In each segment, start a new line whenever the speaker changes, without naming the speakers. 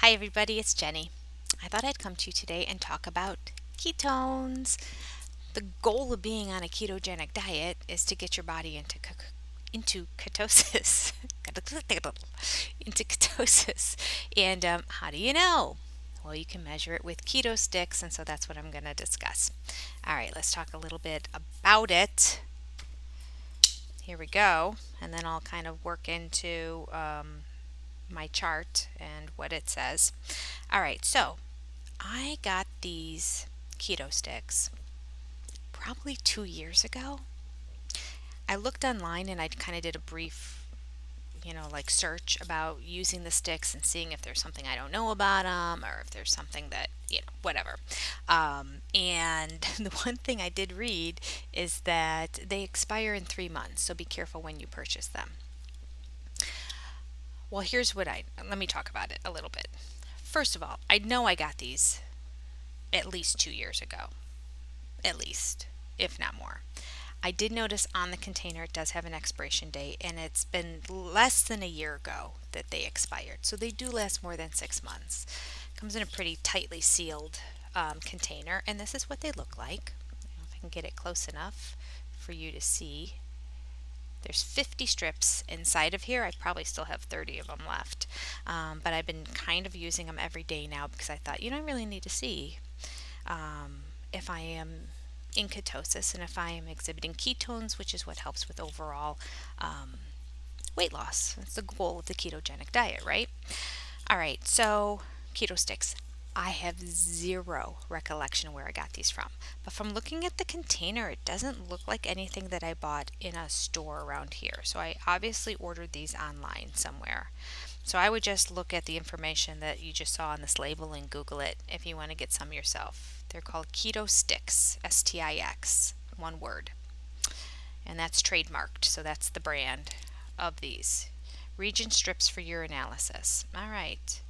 Hi, everybody, it's Jenny. I thought I'd come to you today and talk about ketones. The goal of being on a ketogenic diet is to get your body into ketosis. Into ketosis. And how do you know? Well, you can measure it with Ketostix, and so that's what I'm going to discuss. All right, let's talk a little bit about it. Here we go. And then I'll kind of work into my chart and what it says. All right, so I got these keto sticks probably 2 years ago. I looked online and I kind of did a brief, like search about using the sticks and seeing if there's something I don't know about them or if there's something that, whatever. And the one thing I did read is that they expire in 3 months, so be careful when you purchase them. Well, let me talk about it a little bit. First of all, I know I got these at least 2 years ago, at least, if not more. I did notice on the container it does have an expiration date, and it's been less than a year ago that they expired. So they do last more than 6 months. Comes in a pretty tightly sealed container, and this is what they look like. I don't know if I can get it close enough for you to see. There's 50 strips inside of here. I probably still have 30 of them left, but I've been kind of using them every day now because I thought, I really need to see if I am in ketosis and if I am exhibiting ketones, which is what helps with overall weight loss. That's the goal of the ketogenic diet, right? All right, so Ketostix. I have zero recollection where I got these from. But from looking at the container, it doesn't look like anything that I bought in a store around here. So I obviously ordered these online somewhere. So I would just look at the information that you just saw on this label and Google it if you want to get some yourself. They're called Ketostix, Stix, one word. And that's trademarked, so that's the brand of these. Region strips for urinalysis. All right.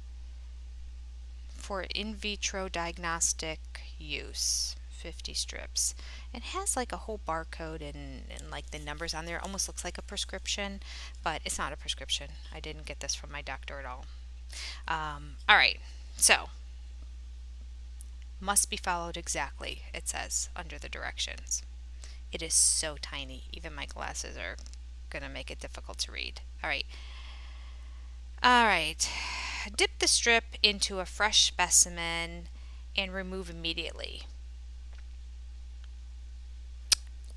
For in vitro diagnostic use, 50 strips. It has like a whole barcode and like the numbers on there. It almost looks like a prescription, but it's not a prescription. I didn't get this from my doctor at all. All right, so must be followed exactly, it says under the directions. It is so tiny, even my glasses are going to make it difficult to read. All right. Dip the strip into a fresh specimen and remove immediately.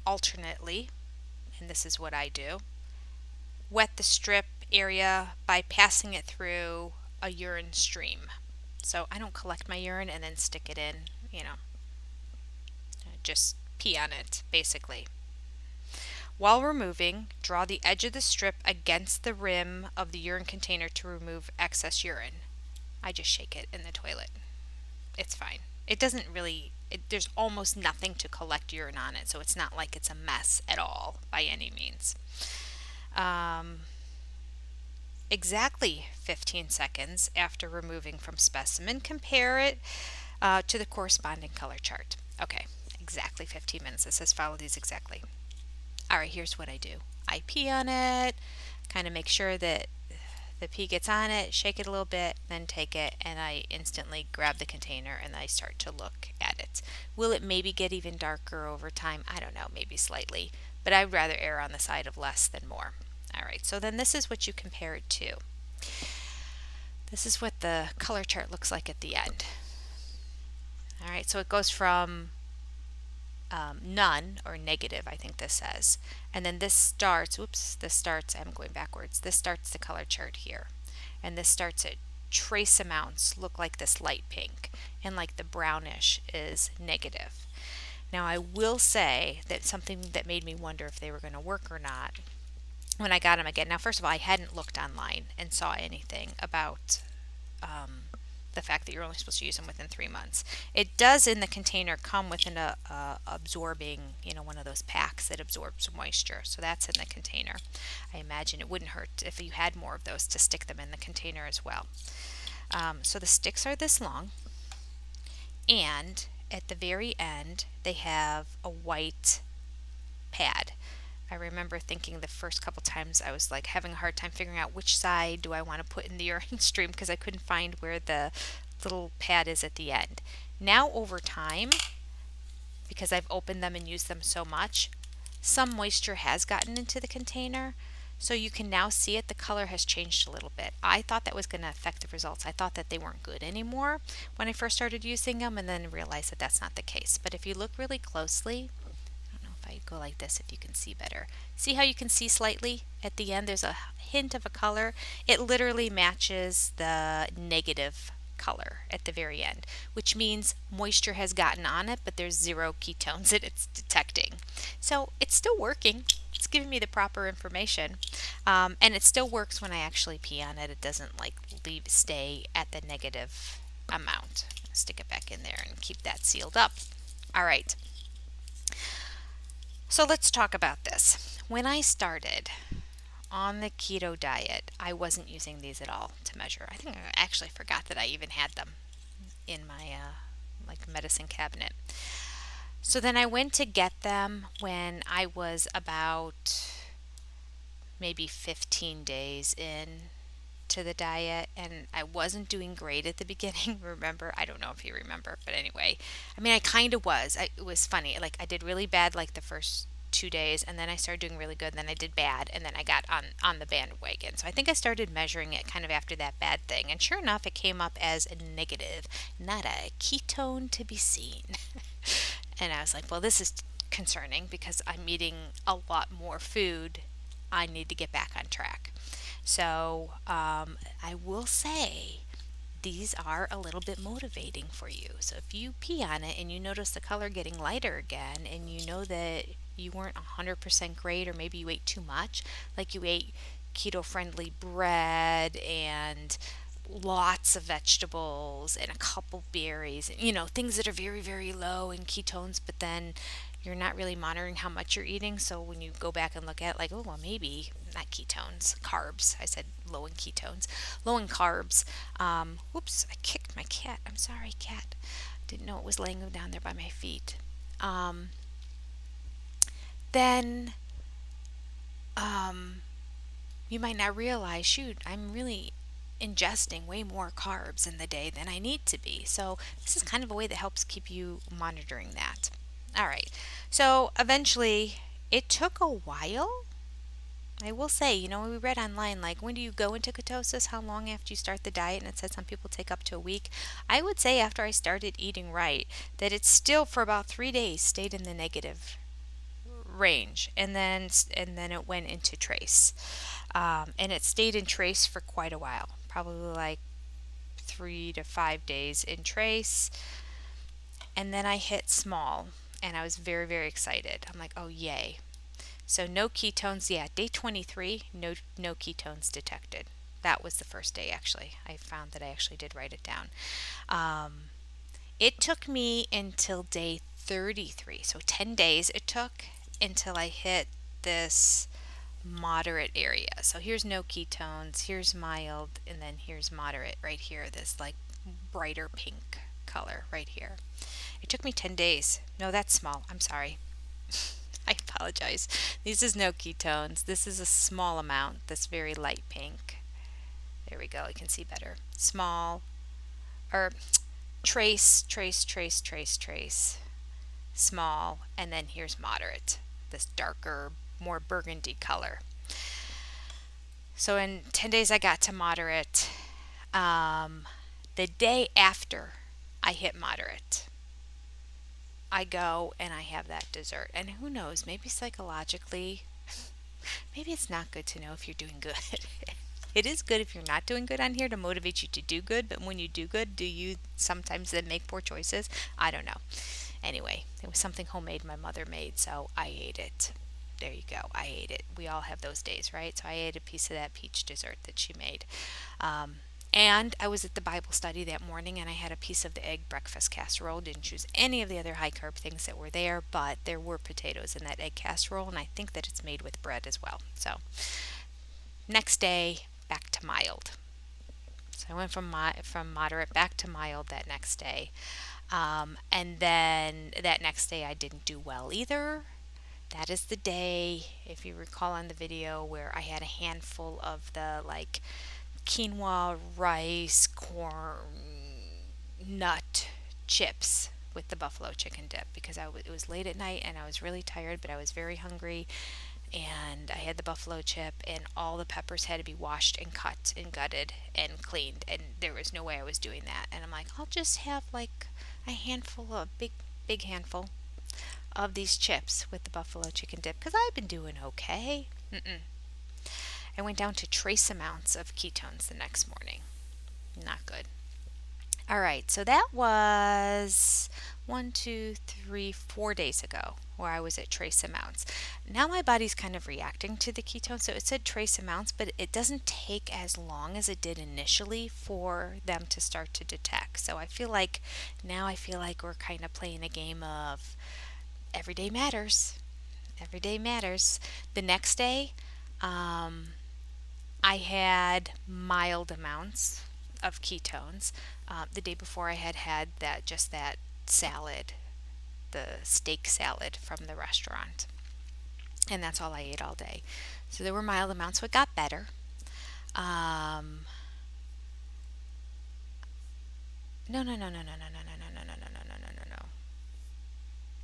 Alternately, and this is what I do, wet the strip area by passing it through a urine stream. So I don't collect my urine and then stick it in, just pee on it, basically. While removing, draw the edge of the strip against the rim of the urine container to remove excess urine. I just shake it in the toilet. It's fine. It doesn't really, there's almost nothing to collect urine on it, so it's not like it's a mess at all by any means. Exactly 15 seconds after removing from specimen, compare it to the corresponding color chart. Okay, exactly 15 minutes. It says follow these exactly. All right, here's what I do. I pee on it, kind of make sure that the pee gets on it, shake it a little bit, then take it, and I instantly grab the container and I start to look at it. Will it maybe get even darker over time? I don't know, maybe slightly, but I'd rather err on the side of less than more. All right, so then this is what you compare it to. This is what the color chart looks like at the end. All right, so it goes from none or negative, I think this says. And then I'm going backwards. This starts the color chart here. And this starts at trace amounts look like this light pink, and like the brownish is negative. Now I will say that something that made me wonder if they were going to work or not when I got them again. Now, first of all, I hadn't looked online and saw anything about the fact that you're only supposed to use them within 3 months. It does in the container come with an absorbing, one of those packs that absorbs moisture. So that's in the container. I imagine it wouldn't hurt if you had more of those to stick them in the container as well. So the sticks are this long, and at the very end they have a white pad. I remember thinking the first couple times I was like having a hard time figuring out which side do I want to put in the urine stream because I couldn't find where the little pad is at the end. Now over time, because I've opened them and used them so much, some moisture has gotten into the container. So you can now see it. The color has changed a little bit. I thought that was going to affect the results. I thought that they weren't good anymore when I first started using them and then realized that that's not the case. But if you look really closely, I don't know if I go like this, if you can see better. See how you can see slightly at the end? There's a hint of a color. It literally matches the negative color at the very end, which means moisture has gotten on it, but there's zero ketones that it's detecting. So it's still working. It's giving me the proper information, and it still works when I actually pee on it. It doesn't like stay at the negative amount. Stick it back in there and keep that sealed up. All right. So let's talk about this. When I started on the keto diet, I wasn't using these at all to measure. I think I actually forgot that I even had them in my like medicine cabinet. So then I went to get them when I was about maybe 15 days in to the diet, and I wasn't doing great at the beginning. Remember? I don't know if you remember, but anyway, I mean, I kind of was. It was funny. Like I did really bad like the first 2 days, and then I started doing really good, and then I did bad, and then I got on the bandwagon. So I think I started measuring it kind of after that bad thing, and sure enough, it came up as a negative, not a ketone to be seen. And I was like, well, this is concerning because I'm eating a lot more food. I need to get back on track. So I will say these are a little bit motivating for you. So if you pee on it and you notice the color getting lighter again and you know that you weren't 100% great or maybe you ate too much, like you ate keto friendly bread and lots of vegetables and a couple berries, things that are very, very low in ketones, but then you're not really monitoring how much you're eating. So when you go back and look at it, like, oh, well, maybe not ketones, carbs. I said low in ketones, low in carbs. Whoops, I kicked my cat. I'm sorry, cat. Didn't know it was laying down there by my feet. Then you might not realize, shoot, I'm really ingesting way more carbs in the day than I need to be. So this is kind of a way that helps keep you monitoring that. All right. So eventually, it took a while. I will say, we read online, like, when do you go into ketosis? How long after you start the diet? And it said some people take up to a week. I would say after I started eating right, that it still for about 3 days stayed in the negative range, and then it went into trace, and it stayed in trace for quite a while, probably like 3 to 5 days in trace, and then I hit small, and I was very, very excited. I'm like, oh yay! So no ketones. Yeah, day 23, no ketones detected. That was the first day. Actually, I found that I actually did write it down. It took me until day 33, so 10 days it took until I hit this moderate area. So here's no ketones, here's mild, and then here's moderate right here, this like brighter pink color right here. It took me 10 days. No, that's small. I'm sorry. I apologize. This is no ketones. This is a small amount, this very light pink. There we go. You can see better. Small, or trace, trace, trace, trace, trace. Small, and then here's moderate, this darker, more burgundy color. So in 10 days I got to moderate. The day after I hit moderate, I go and I have that dessert. And who knows, maybe psychologically, maybe it's not good to know if you're doing good. It is good if you're not doing good on here to motivate you to do good, but when you do good, do you sometimes then make poor choices? I don't know. Anyway, it was something homemade my mother made, so I ate it. There you go. I ate it. We all have those days, right? So I ate a piece of that peach dessert that she made. And I was at the Bible study that morning, and I had a piece of the egg breakfast casserole. Didn't choose any of the other high carb things that were there, but there were potatoes in that egg casserole, and I think that it's made with bread as well. So next day, back to mild. So I went from moderate back to mild that next day. And then that next day I didn't do well either. That is the day, if you recall on the video, where I had a handful of the like quinoa, rice, corn, nut chips with the buffalo chicken dip because it was late at night and I was really tired, but I was very hungry. And I had the buffalo chip, and all the peppers had to be washed and cut and gutted and cleaned, and there was no way I was doing that. And I'm like, I'll just have like a handful, a big handful of these chips with the buffalo chicken dip because I've been doing okay. Mm-mm. I went down to trace amounts of ketones the next morning. Not good. All right, so that was 4 days ago where I was at trace amounts. Now my body's kind of reacting to the ketones, so it said trace amounts, but it doesn't take as long as it did initially for them to start to detect. So I feel like we're kind of playing a game of every day matters. Every day matters. The next day, um, I had mild amounts of ketones. The day before, I had that salad, the steak salad from the restaurant, and that's all I ate all day. So there were mild amounts, so it got better. Um, no, no, no, no, no, no, no, no, no, no, no, no, no, no, no, no.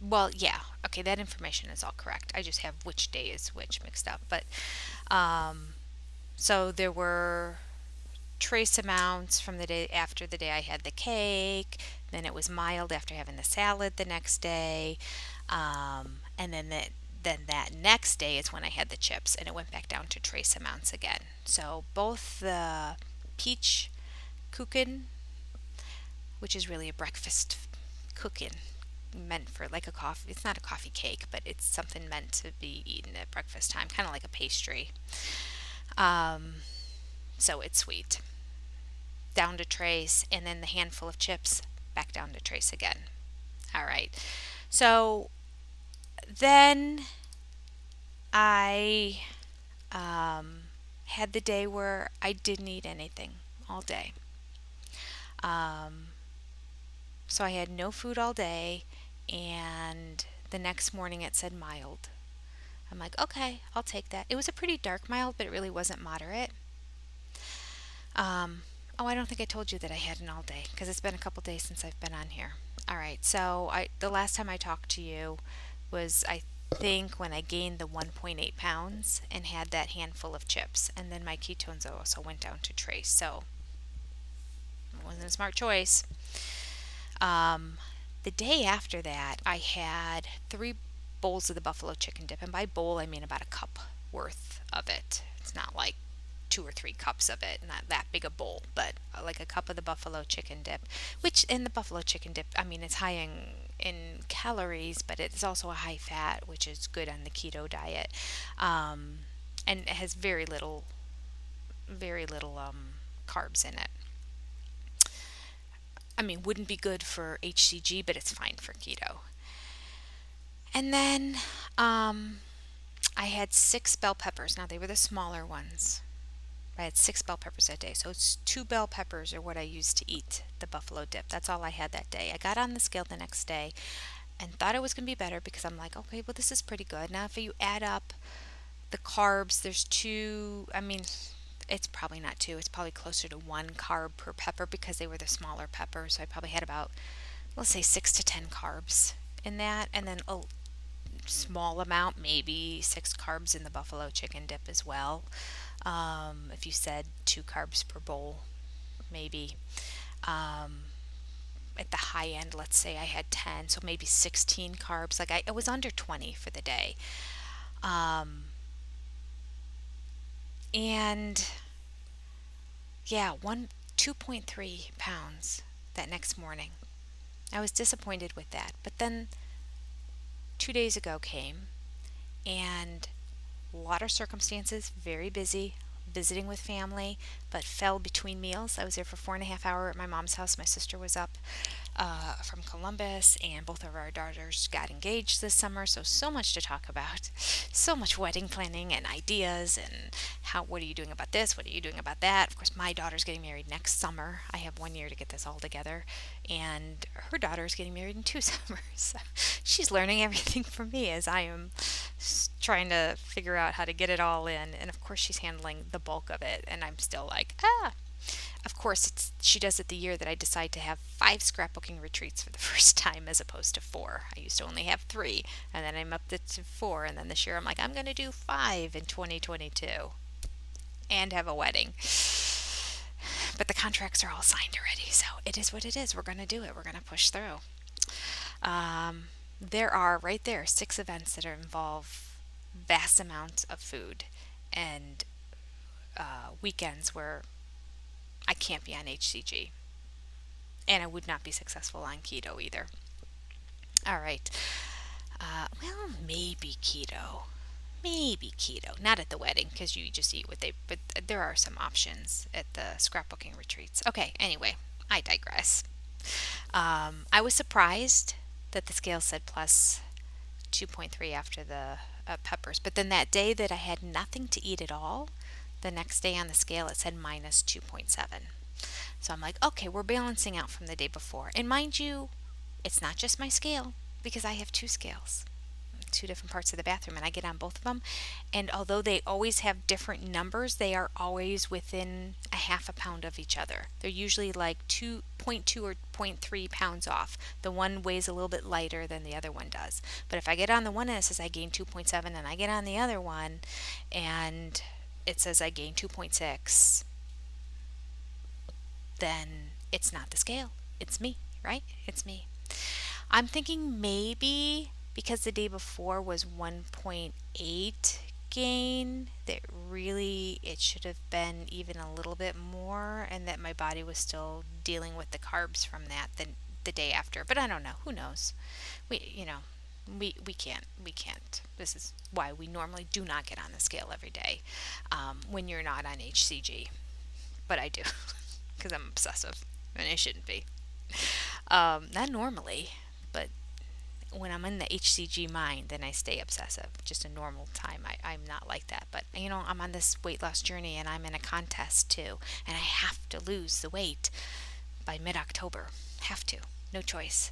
Well, yeah, okay, that information is all correct. I just have which day is which mixed up, but um, so there were trace amounts from the day after the day I had the cake. Then it was mild after having the salad the next day, and then that next day is when I had the chips, and it went back down to trace amounts again. So both the peach kuchen, which is really a breakfast cooking meant for like a coffee. It's not a coffee cake, but it's something meant to be eaten at breakfast time, kind of like a pastry. Um, so it's sweet. Down to trace, and then the handful of chips back down to trace again. All right. So then I had the day where I didn't eat anything all day. Um, so I had no food all day, and the next morning it said mild. I'm like, okay, I'll take that. It was a pretty dark mild, but it really wasn't moderate. Um, oh, I don't think I told you that I had an all day because it's been a couple days since I've been on here. All right, so the last time I talked to you was I think when I gained the 1.8 pounds and had that handful of chips, and then my ketones also went down to trace. So it wasn't a smart choice. Um, the day after that, I had 3 bowls of the buffalo chicken dip, and by bowl I mean about a cup worth of it. It's not like 2 or 3 cups of it, not that big a bowl, but like a cup of the buffalo chicken dip, which in the buffalo chicken dip, I mean, it's high in calories, but it's also a high fat, which is good on the keto diet, um, and it has very little carbs in it. I mean, wouldn't be good for HCG, but it's fine for keto. And then I had 6 bell peppers. Now they were the smaller ones. I had 6 bell peppers that day. So it's 2 bell peppers are what I used to eat the buffalo dip. That's all I had that day. I got on the scale the next day and thought it was going to be better because I'm like, okay, well, this is pretty good. Now, if you add up the carbs, there's I mean, it's probably not two. It's probably closer to 1 carb per pepper because they were the smaller peppers. So I probably had about, let's say, 6 to 10 carbs in that. And then a small amount, maybe 6 carbs in the buffalo chicken dip as well. If you said 2 carbs per bowl, maybe. Um, at the high end, let's say I had 10, so maybe 16 carbs. Like I was under 20 for the day. Um, and yeah, 2.3 pounds that next morning. I was disappointed with that. But then 2 days ago came, and a lot of circumstances, very busy, visiting with family, but fell between meals. I was there for 4.5 hours at my mom's house. My sister was up from Columbus, and both of our daughters got engaged this summer. So much to talk about, so much wedding planning and ideas, and what are you doing about this? What are you doing about that? Of course, my daughter's getting married next summer. I have 1 year to get this all together, and her daughter is getting married in 2 summers. So she's learning everything from me as I am trying to figure out how to get it all in. And of course, she's handling the bulk of it, and I'm still like, ah. Of course, she does it the year that I decide to have 5 scrapbooking retreats for the first time as opposed to 4. I used to only have 3, and then I'm up to 4, and then this year I'm like, I'm going to do 5 in 2022 and have a wedding. But the contracts are all signed already, so it is what it is. We're going to do it. We're going to push through. There are right there 6 events that involve vast amounts of food and weekends where I can't be on HCG. And I would not be successful on keto either. All right. Well, maybe keto. Maybe keto. Not at the wedding because you just eat what they. But there are some options at the scrapbooking retreats. Okay. Anyway, I digress. I was surprised that the scale said plus 2.3 after the peppers, but then that day that I had nothing to eat at all, the next day on the scale it said minus 2.7. So I'm like, okay, we're balancing out from the day before. And mind you, it's not just my scale because I have 2 scales, 2 different parts of the bathroom, and I get on both of them. And although they always have different numbers, they are always within a half a pound of each other. They're usually like 2.2 or zero point 0.3 pounds off. The one weighs a little bit lighter than the other one does. But if I get on the one and it says I gained 2.7, and I get on the other one and it says I gained 2.6, then it's not the scale. It's me, right? It's me. I'm thinking maybe because the day before was 1.8 gain, that really it should have been even a little bit more, and that my body was still dealing with the carbs from that the day after. But I don't know. Who knows? We can't. This is why we normally do not get on the scale every day when you're not on HCG. But I do because I'm obsessive, and I shouldn't be. Not normally, but when I'm in the HCG mind, then I stay obsessive. Just a normal time, I'm not like that. But, I'm on this weight loss journey, and I'm in a contest too, and I have to lose the weight by mid-October. Have to. No choice.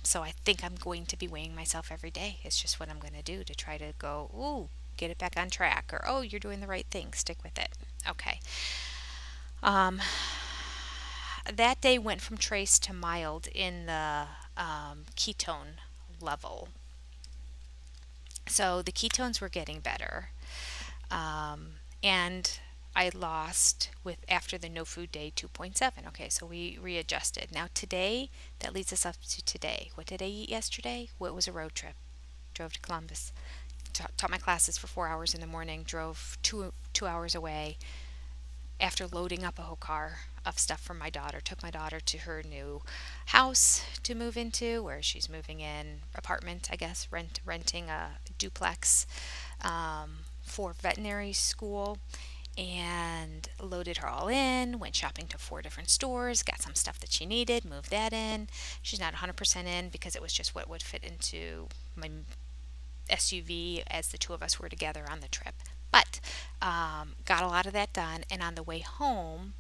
So I think I'm going to be weighing myself every day. It's just what I'm going to do to try to go, ooh, get it back on track, or, oh, you're doing the right thing. Stick with it. Okay. That day went from trace to mild in the ketone level. So the ketones were getting better. And I lost with after the no food day 2.7. Okay, so we readjusted. Now today, that leads us up to today. What did I eat yesterday? Well, it was a road trip. Drove to Columbus. Taught my classes for 4 hours in the morning. Drove 2 hours away. After loading up a whole car of stuff for my daughter, took my daughter to her new house to move into, where she's moving in apartment, I guess, renting a duplex for veterinary school, and loaded her all in, went shopping to 4 different stores, got some stuff that she needed, moved that in. She's not 100% in because it was just what would fit into my SUV as the 2 of us were together on the trip. But got a lot of that done, and on the way home,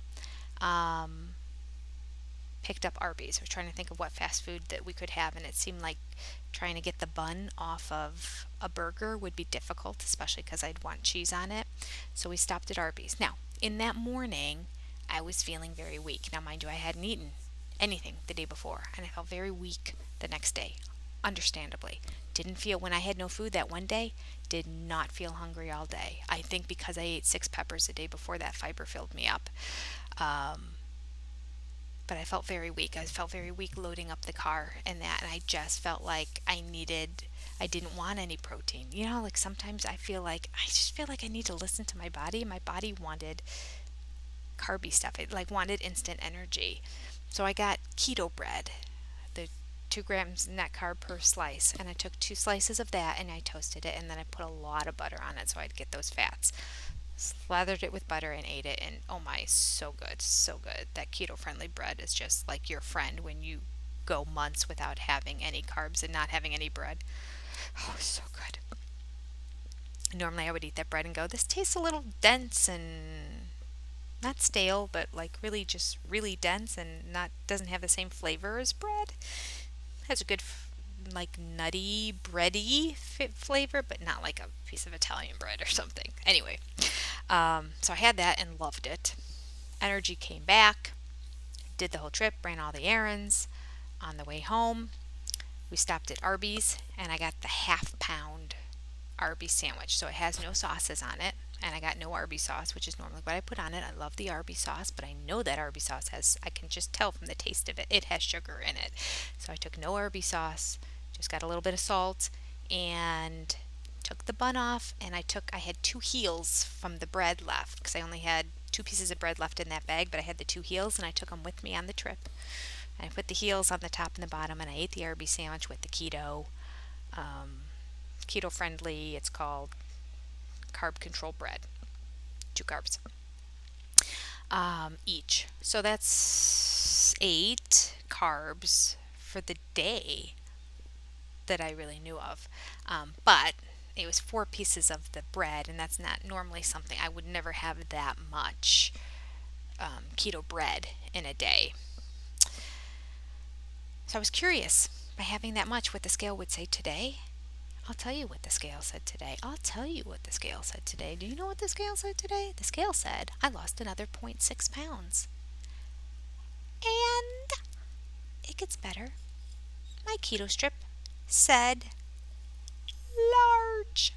picked up Arby's. I was trying to think of what fast food that we could have, and it seemed like trying to get the bun off of a burger would be difficult, especially because I'd want cheese on it. So we stopped at Arby's. Now, in that morning, I was feeling very weak. Now, mind you, I hadn't eaten anything the day before, and I felt very weak the next day, understandably. Didn't feel, when I had no food that one day, did not feel hungry all day. I think because I ate 6 peppers the day before, that fiber filled me up. But I felt very weak. I felt very weak loading up the car and I just felt like I didn't want any protein. Like sometimes I just feel like I need to listen to my body. My body wanted carby stuff. It wanted instant energy. So I got keto bread, the 2 grams net carb per slice, and I took 2 slices of that and I toasted it, and then I put a lot of butter on it so I'd get those fats. slathered it with butter and ate it, and oh my, so good, so good. That keto friendly bread is just like your friend when you go months without having any carbs and not having any bread. Oh, so good. Normally I would eat that bread and go, this tastes a little dense and not stale, but like really just really dense and not doesn't have the same flavor as bread. Has a good like nutty bready flavor, but not like a piece of Italian bread or something. Anyway, so I had that and loved it. Energy came back. Did the whole trip, ran all the errands. On the way home, we stopped at Arby's and I got the half pound Arby's sandwich. So it has no sauces on it. And I got no Arby's sauce, which is normally what I put on it. I love the Arby's sauce, but I know that Arby's sauce has, I can just tell from the taste of it, it has sugar in it. So I took no Arby's sauce, just got a little bit of salt, and took the bun off. And I had two heels from the bread left because I only had two pieces of bread left in that bag, but I had the two heels and I took them with me on the trip. And I put the heels on the top and the bottom, and I ate the Arby's sandwich with the keto friendly, it's called carb control bread, 2 carbs each. So that's 8 carbs for the day that I really knew of. But it was 4 pieces of the bread, and that's not normally something I would never have that much keto bread in a day. So I was curious by having that much what the scale would say today. I'll tell you what the scale said today. I'll tell you what the scale said today. Do you know what the scale said today? The scale said I lost another 0.6 pounds. And it gets better. My keto strip said large.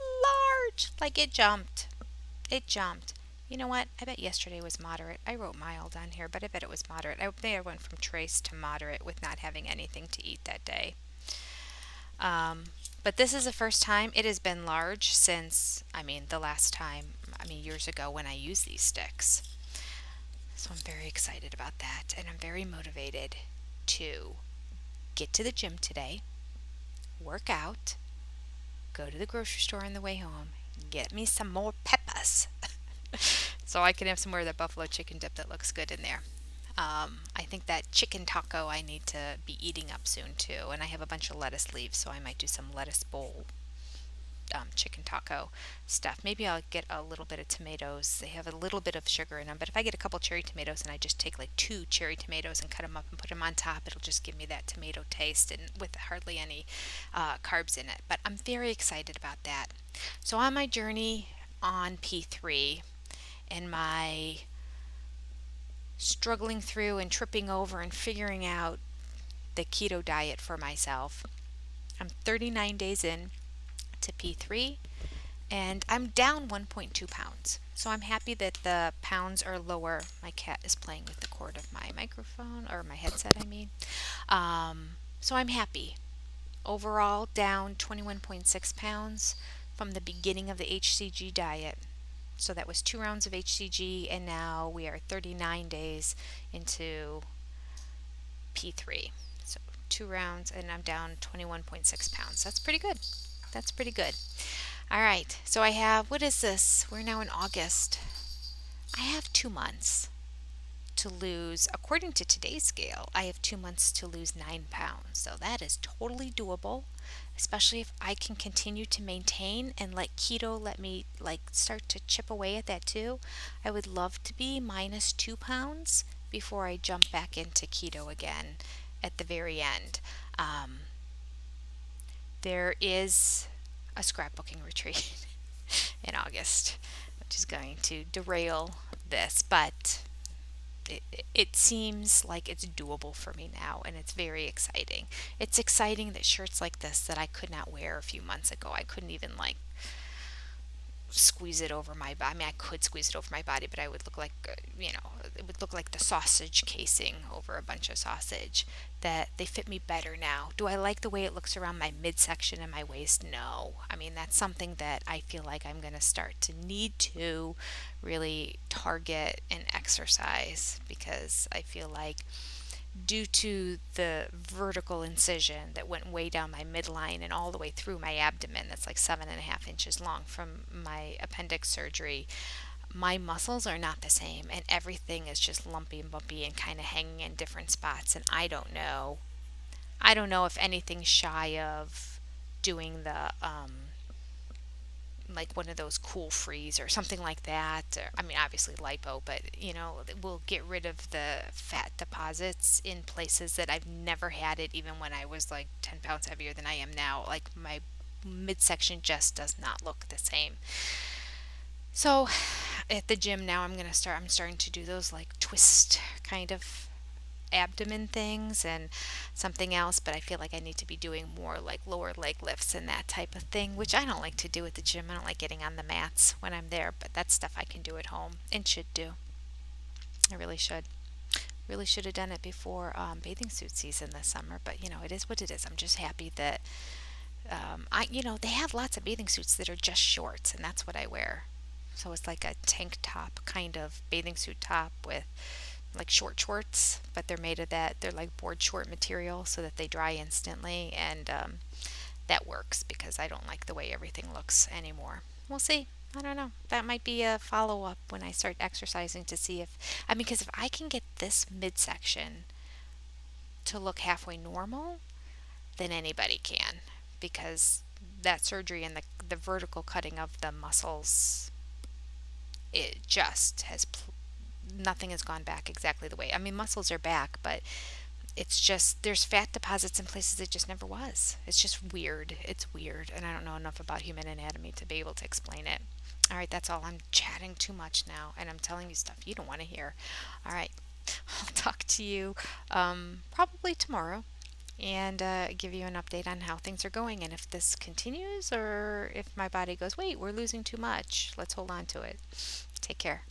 Large. Like it jumped. It jumped. You know what? I bet yesterday was moderate. I wrote mild on here, but I bet it was moderate. I think I went from trace to moderate with not having anything to eat that day. But this is the first time it has been large since, the last time, years ago when I used these sticks. So I'm very excited about that, and I'm very motivated to get to the gym today, work out, go to the grocery store on the way home, get me some more peppers so I can have some more of that buffalo chicken dip that looks good in there. I think that chicken taco I need to be eating up soon too. And I have a bunch of lettuce leaves, so I might do some lettuce bowl chicken taco stuff. Maybe I'll get a little bit of tomatoes. They have a little bit of sugar in them, but if I get a couple cherry tomatoes and I just take like 2 cherry tomatoes and cut them up and put them on top, it'll just give me that tomato taste and with hardly any carbs in it. But I'm very excited about that. So on my journey on P3 and my struggling through and tripping over and figuring out the keto diet for myself, I'm 39 days in to P3 and I'm down 1.2 pounds. So I'm happy that the pounds are lower. My cat is playing with the cord of my microphone or my headset, so I'm happy. Overall, down 21.6 pounds from the beginning of the HCG diet. So that was 2 rounds of HCG, and now we are 39 days into P3. So 2 rounds, and I'm down 21.6 pounds. That's pretty good. That's pretty good. All right. So I have, what is this? We're now in August. I have 2 months to lose, according to today's scale, I have 2 months to lose 9 pounds. So that is totally doable, especially if I can continue to maintain and let keto let me start to chip away at that too. I would love to be minus 2 pounds before I jump back into keto again at the very end. There is a scrapbooking retreat in August, which is going to derail this, but it seems like it's doable for me now, and it's very exciting. It's exciting that shirts like this that I could not wear a few months ago, I couldn't even squeeze it over my body. I could squeeze it over my body, but I would look like, it would look like the sausage casing over a bunch of sausage. That they fit me better now. Do I like the way it looks around my midsection and my waist? No. That's something that I feel like I'm going to start to need to really target and exercise, because I feel like due to the vertical incision that went way down my midline and all the way through my abdomen, that's like 7.5 inches long from my appendix surgery. My muscles are not the same, and everything is just lumpy and bumpy and kind of hanging in different spots. And I don't know if anything's shy of doing the like one of those cool freeze or something like that. Or, I mean, obviously lipo, but we'll get rid of the fat deposits in places that I've never had it, even when I was like 10 pounds heavier than I am now. Like my midsection just does not look the same. So at the gym now, I'm starting to do those like twist kind of abdomen things and something else, but I feel like I need to be doing more like lower leg lifts and that type of thing, which I don't like to do at the gym. I don't like getting on the mats when I'm there, but that's stuff I can do at home and should do. I really should. Really should have done it before bathing suit season this summer, but it is what it is. I'm just happy that they have lots of bathing suits that are just shorts, and that's what I wear. So it's like a tank top kind of bathing suit top with like short shorts, but they're made of that. They're like board short material so that they dry instantly, and that works because I don't like the way everything looks anymore. We'll see. I don't know. That might be a follow up when I start exercising to see if, I mean, because if I can get this midsection to look halfway normal, then anybody can. Because that surgery and the vertical cutting of the muscles, it just nothing has gone back exactly the way. I mean, muscles are back, but it's just there's fat deposits in places it just never was. It's just weird. It's weird, and I don't know enough about human anatomy to be able to explain it. All right, that's all. I'm chatting too much now, and I'm telling you stuff you don't want to hear. All right, I'll talk to you probably tomorrow and give you an update on how things are going and if this continues or if my body goes, wait, we're losing too much. Let's hold on to it. Take care.